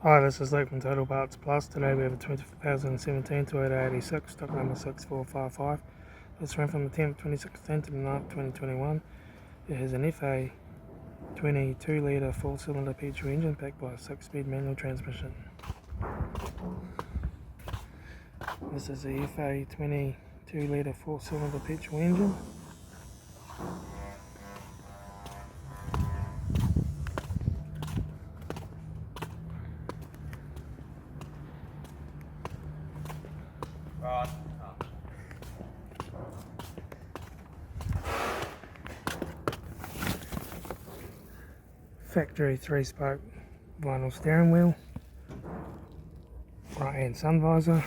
Hi, this is Luke from Total Parts Plus. Today we have a 2017 Toyota 86, stock number 6455. It's run from the 10th 2016 to the 9th 2021. It has an FA 22 litre 4-cylinder petrol engine backed by a 6-speed manual transmission. This is a FA 22 litre 4-cylinder petrol engine. Factory 3-spoke vinyl steering wheel, right hand sun visor,